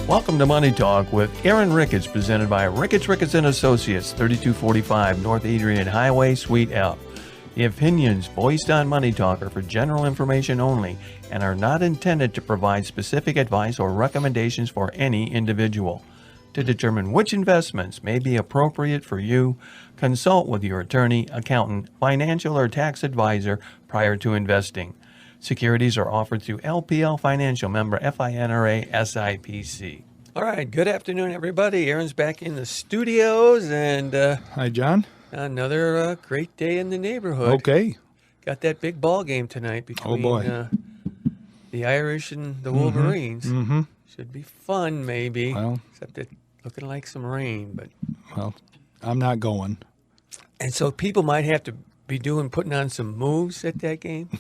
Welcome to Money Talk with Aaron Ricketts, presented by Ricketts & Associates, 3245 North Adrian Highway, Suite F. The opinions voiced on Money Talk are for general information only and are not intended to provide specific advice or recommendations for any individual. To determine which investments may be appropriate for you, consult with your attorney, accountant, financial, or tax advisor prior to investing. Securities are offered through LPL Financial, member FINRA SIPC. All right, good afternoon, everybody. Aaron's back in the studios, and hi, John. Another great day in the neighborhood. Okay. Got that big ball game tonight between the Irish and the Wolverines. Mm-hmm. Should be fun, maybe. Well, except it's looking like some rain, but well, I'm not going. And so people might have to be putting on some moves at that game.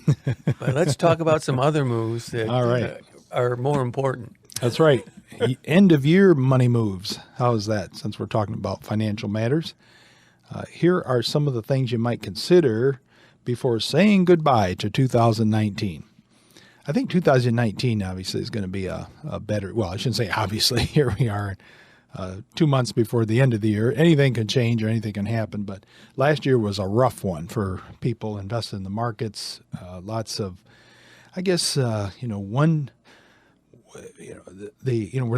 But let's talk about some other moves that are more important. That's right. End of year money moves. How is that, since we're talking about financial matters? Here are some of the things you might consider before saying goodbye to 2019. I think 2019 obviously is going to be a better, well, I shouldn't say obviously. Here we are 2 months before the end of the year. Anything can change or anything can happen, but last year was a rough one for people invested in the markets. Lots of, I guess, we're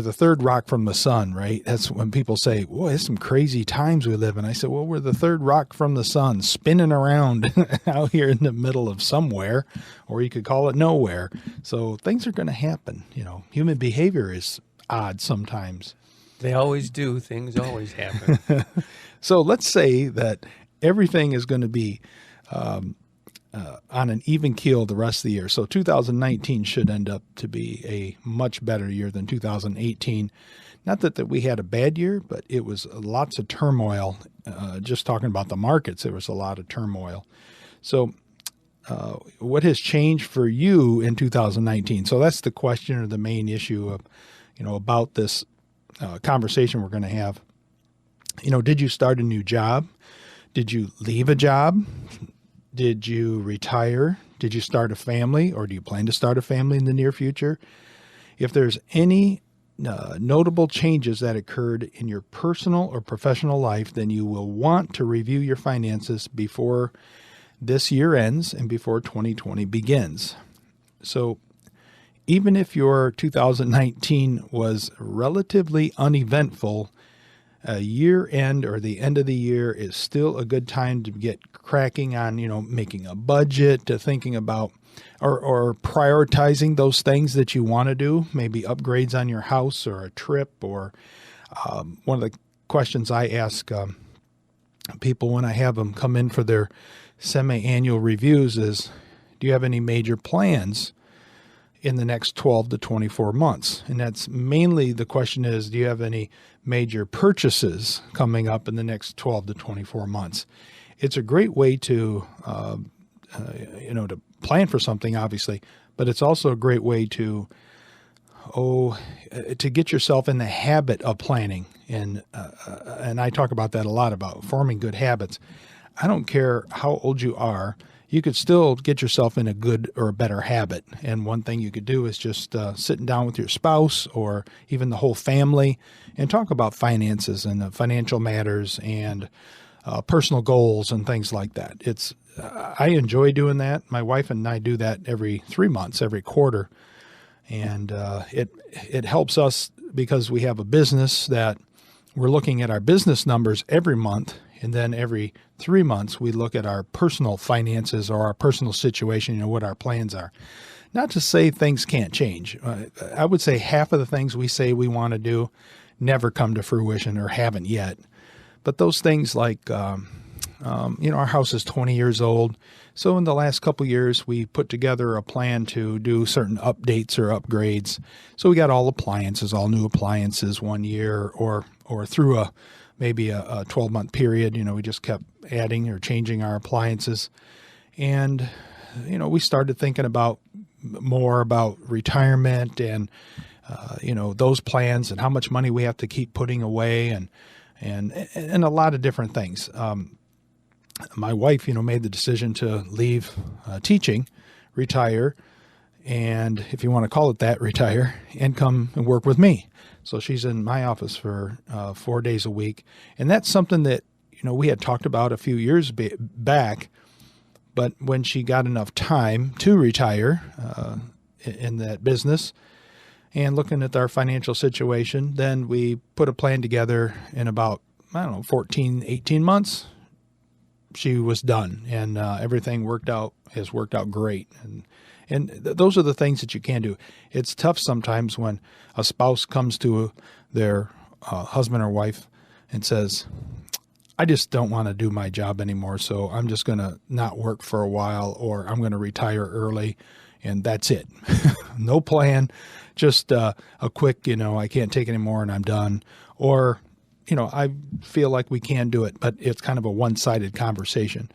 the third rock from the sun, right? That's when people say, "Boy, there's some crazy times we live in." I said, "Well, we're the third rock from the sun, spinning around out here in the middle of somewhere, or you could call it nowhere." So things are going to happen. Human behavior is odd sometimes. They always do. Things always happen. So let's say that everything is going to be on an even keel the rest of the year. So 2019 should end up to be a much better year than 2018. Not that we had a bad year, but it was lots of turmoil. Just talking about the markets, there was a lot of turmoil. So what has changed for you in 2019? So that's the question, or the main issue of, about this conversation we're going to have. Did you start a new job? Did you leave a job? Did you retire? Did you start a family, or do you plan to start a family in the near future? If there's any notable changes that occurred in your personal or professional life, then you will want to review your finances before this year ends and before 2020 begins. So even if your 2019 was relatively uneventful, year end or the end of the year is still a good time to get cracking on, making a budget, to thinking about or prioritizing those things that you want to do, maybe upgrades on your house or a trip. Or one of the questions I ask people when I have them come in for their semi-annual reviews is, do you have any major plans in the next 12 to 24 months? And that's mainly the question is, do you have any major purchases coming up in the next 12 to 24 months? It's a great way to, to plan for something, obviously, but it's also a great way to get yourself in the habit of planning. And I talk about that a lot, about forming good habits. I don't care how old you are. You could still get yourself in a good or a better habit. And one thing you could do is just sitting down with your spouse or even the whole family and talk about finances and financial matters and personal goals and things like that. I enjoy doing that. My wife and I do that every 3 months, every quarter. And it helps us because we have a business that we're looking at our business numbers every month. And then every 3 months, we look at our personal finances or our personal situation, what our plans are. Not to say things can't change. I would say half of the things we say we want to do never come to fruition or haven't yet. But those things like, our house is 20 years old. So in the last couple of years, we put together a plan to do certain updates or upgrades. So we got all new appliances 1 year or through maybe a 12-month period. We just kept adding or changing our appliances. And, we started thinking more about retirement and, those plans and how much money we have to keep putting away and a lot of different things. My wife, made the decision to leave teaching, retire, and if you want to call it that, retire and come and work with me. So she's in my office for 4 days a week. And that's something that, we had talked about a few years back, but when she got enough time to retire in that business and looking at our financial situation, then we put a plan together in about, 14, 18 months. She was done, and everything has worked out great. And those are the things that you can do. It's tough sometimes when a spouse comes to their husband or wife and says, I just don't want to do my job anymore, so I'm just going to not work for a while, or I'm going to retire early, and that's it. No plan, just a quick, I can't take anymore and I'm done. Or, I feel like we can do it, but it's kind of a one-sided conversation.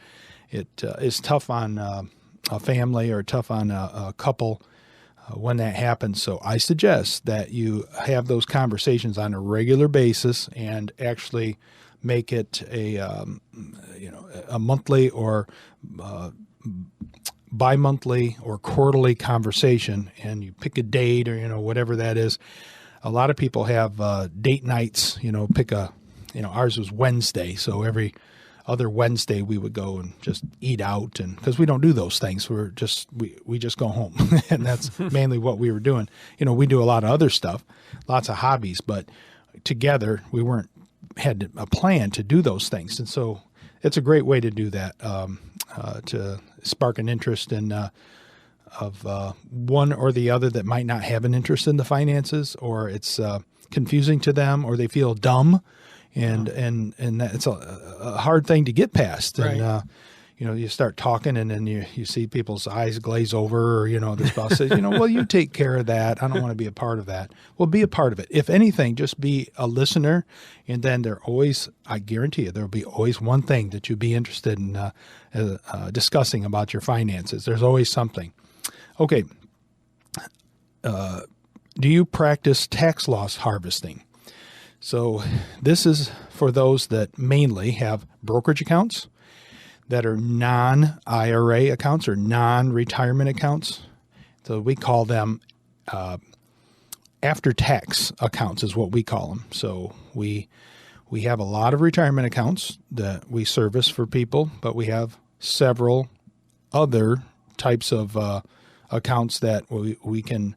It is tough on a family or tough on a couple when that happens. So I suggest that you have those conversations on a regular basis and actually make it a monthly or bi-monthly or quarterly conversation, and you pick a date or, whatever that is. A lot of people have date nights, ours was Wednesday. So every other Wednesday we would go and just eat out, and because we don't do those things, we just go home. And that's mainly what we were doing. We do a lot of other stuff, lots of hobbies, but together we had a plan to do those things. And so it's a great way to do that, to spark an interest in of one or the other that might not have an interest in the finances, or it's confusing to them, or they feel dumb, and it's a hard thing to get past. Right. And you start talking, and then you see people's eyes glaze over, or the spouse says, well, you take care of that. I don't want to be a part of that. Well, be a part of it. If anything, just be a listener, and then I guarantee you, there'll be always one thing that you'd be interested in discussing about your finances. There's always something. Okay. Do you practice tax loss harvesting? So this is for those that mainly have brokerage accounts that are non-IRA accounts or non-retirement accounts. So we call them after-tax accounts is what we call them. So we have a lot of retirement accounts that we service for people, but we have several other types of accounts that we can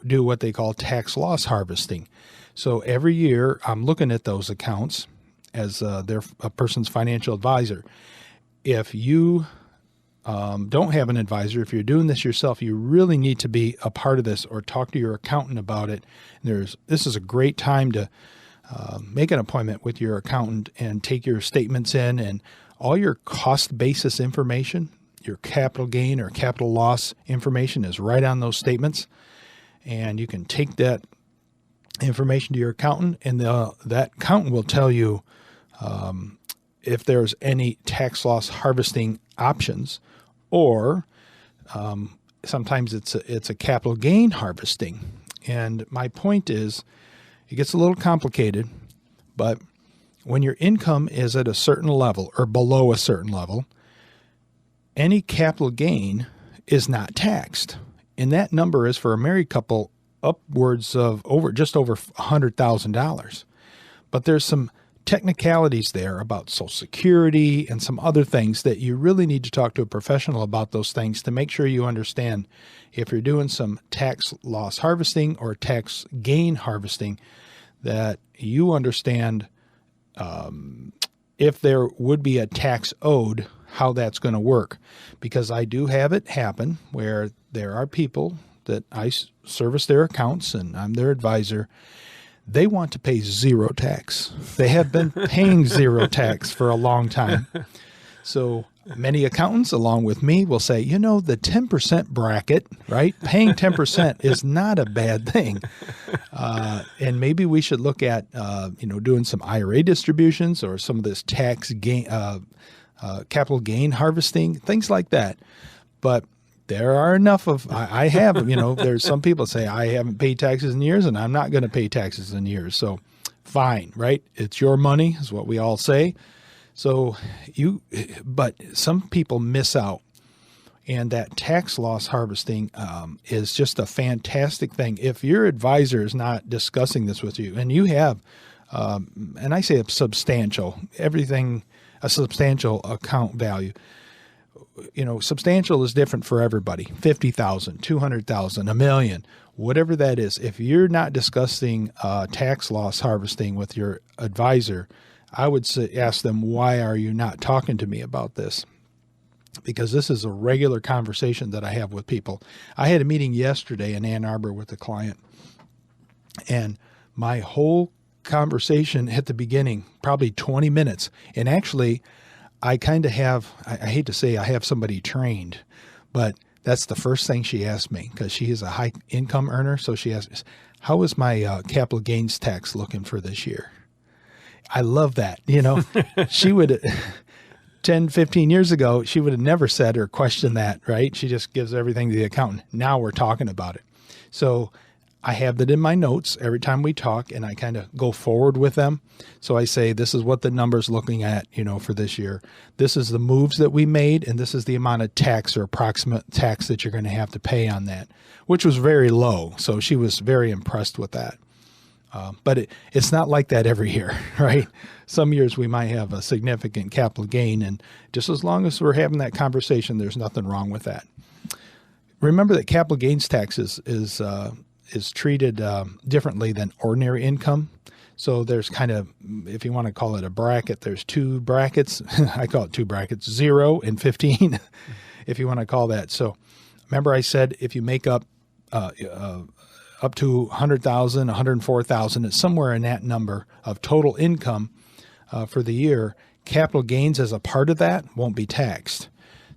do what they call tax loss harvesting. So every year I'm looking at those accounts as they're a person's financial advisor. If you don't have an advisor, if you're doing this yourself, you really need to be a part of this or talk to your accountant about it. This is a great time to make an appointment with your accountant and take your statements in, and all your cost basis information, your capital gain or capital loss information is right on those statements. And you can take that information to your accountant, and that accountant will tell you if there's any tax loss harvesting options, or sometimes it's a capital gain harvesting. And my point is, it gets a little complicated, but when your income is at a certain level or below a certain level, any capital gain is not taxed. And that number is for a married couple upwards of just over $100,000. But there's some technicalities there about Social Security and some other things that you really need to talk to a professional about those things to make sure you understand if you're doing some tax loss harvesting or tax gain harvesting, that you understand if there would be a tax owed, how that's going to work. Because I do have it happen where there are people that I service their accounts and I'm their advisor. They want to pay zero tax. They have been paying zero tax for a long time. So many accountants, along with me, will say, the 10% bracket, right? Paying 10% is not a bad thing. And maybe we should look at, doing some IRA distributions or some of this tax gain, capital gain harvesting, things like that. But there are enough of, I have, there's some people say, I haven't paid taxes in years and I'm not going to pay taxes in years. So fine, right? It's your money is what we all say. So but some people miss out. And that tax loss harvesting is just a fantastic thing. If your advisor is not discussing this with you, and you have, and I say a substantial account value. Substantial is different for everybody. 50,000, 200,000, a million, whatever that is. If you're not discussing tax loss harvesting with your advisor, I would ask them, why are you not talking to me about this? Because this is a regular conversation that I have with people. I had a meeting yesterday in Ann Arbor with a client, and my whole conversation at the beginning, probably 20 minutes. And actually, I kind of have, I hate to say I have somebody trained, but that's the first thing she asked me, because she is a high income earner. So she asked me, how is my capital gains tax looking for this year? I love that. She would... 10, 15 years ago, she would have never said or questioned that, right? She just gives everything to the accountant. Now we're talking about it. So I have that in my notes every time we talk, and I kind of go forward with them. So I say, this is what the number's looking at, for this year. This is the moves that we made, and this is the amount of tax or approximate tax that you're going to have to pay on that, which was very low. So she was very impressed with that. But it's not like that every year, right? Some years we might have a significant capital gain, and just as long as we're having that conversation, there's nothing wrong with that. Remember that capital gains tax is treated differently than ordinary income. So there's kind of, if you want to call it a bracket, there's two brackets. I call it two brackets, 0 and 15, if you want to call that. So remember I said if you make up to 100,000, 104,000, it's somewhere in that number of total income for the year. Capital gains as a part of that won't be taxed.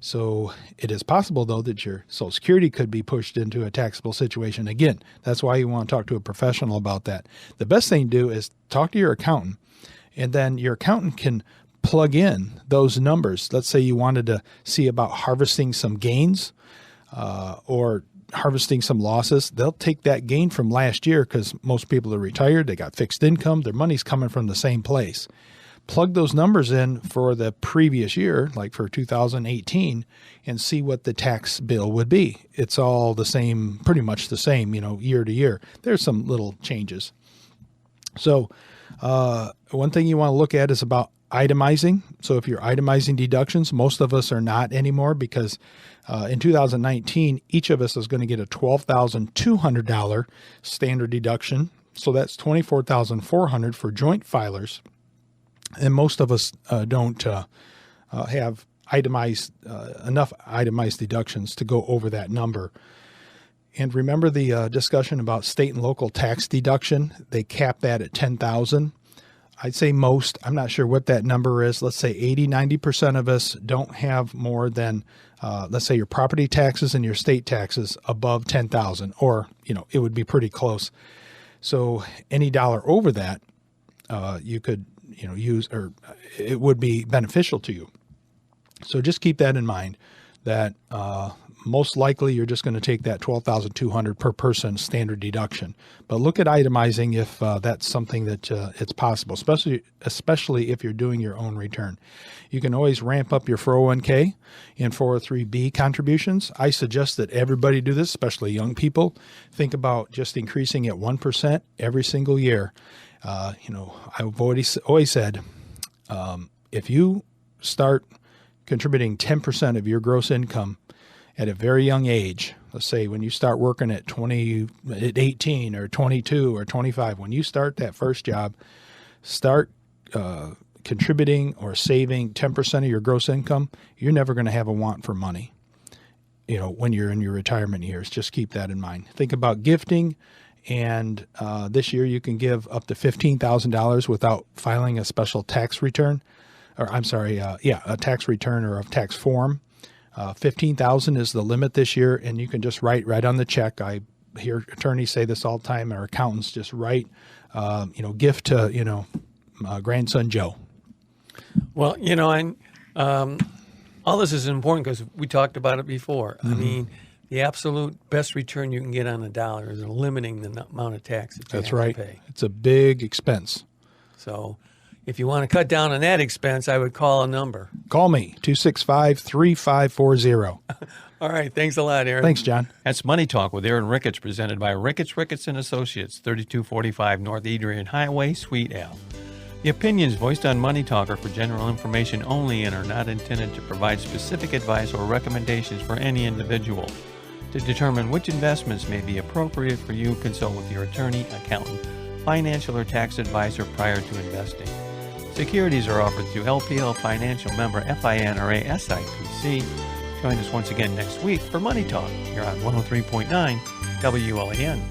So it is possible, though, that your Social Security could be pushed into a taxable situation. Again, that's why you want to talk to a professional about that. The best thing to do is talk to your accountant, and then your accountant can plug in those numbers. Let's say you wanted to see about harvesting some gains or harvesting some losses. They'll take that gain from last year, because most people are retired. They got fixed income. Their money's coming from the same place. Plug those numbers in for the previous year, like for 2018, and see what the tax bill would be. It's all the same, pretty much the same, year to year. There's some little changes. So one thing you want to look at is about itemizing. So if you're itemizing deductions, most of us are not anymore, because in 2019, each of us is going to get a $12,200 standard deduction. So that's $24,400 for joint filers. And most of us don't have enough itemized deductions to go over that number. And remember the discussion about state and local tax deduction? They cap that at $10,000. I'd say most, I'm not sure what that number is. Let's say 80-90% of us don't have more than, let's say your property taxes and your state taxes above $10,000, or, it would be pretty close. So any dollar over that, you could, use, or it would be beneficial to you. So just keep that in mind, that most likely you're just going to take that $12,200 per person standard deduction. But look at itemizing if that's something that it's possible, especially if you're doing your own return. You can always ramp up your 401k and 403b contributions. I suggest that everybody do this, especially young people. Think about just increasing at 1% every single year. I've always said, if you start contributing 10% of your gross income at a very young age, let's say when you start working at 18 or 22 or 25, when you start that first job, start contributing or saving 10% of your gross income, you're never going to have a want for money. When you're in your retirement years, just keep that in mind. Think about gifting. And this year you can give up to $15,000 without filing a special tax return, or a tax return or a tax form. $15,000 is the limit this year, and you can just write right on the check. I hear attorneys say this all the time, or accountants just write, gift to, grandson Joe. Well, and all this is important because we talked about it before. Mm-hmm. I mean, the absolute best return you can get on a dollar is limiting the amount of tax that you have to pay. It's a big expense. So, If you want to cut down on that expense, I would call a number. Call me, 265-3540. All right. Thanks a lot, Aaron. Thanks, John. That's Money Talk with Aaron Ricketts, presented by Ricketts Associates, 3245 North Adrian Highway, Suite L. The opinions voiced on Money Talk are for general information only and are not intended to provide specific advice or recommendations for any individual. To determine which investments may be appropriate for you, consult with your attorney, accountant, financial or tax advisor prior to investing. Securities are offered through LPL Financial, member FINRA SIPC. Join us once again next week for Money Talk here on 103.9 WLEN.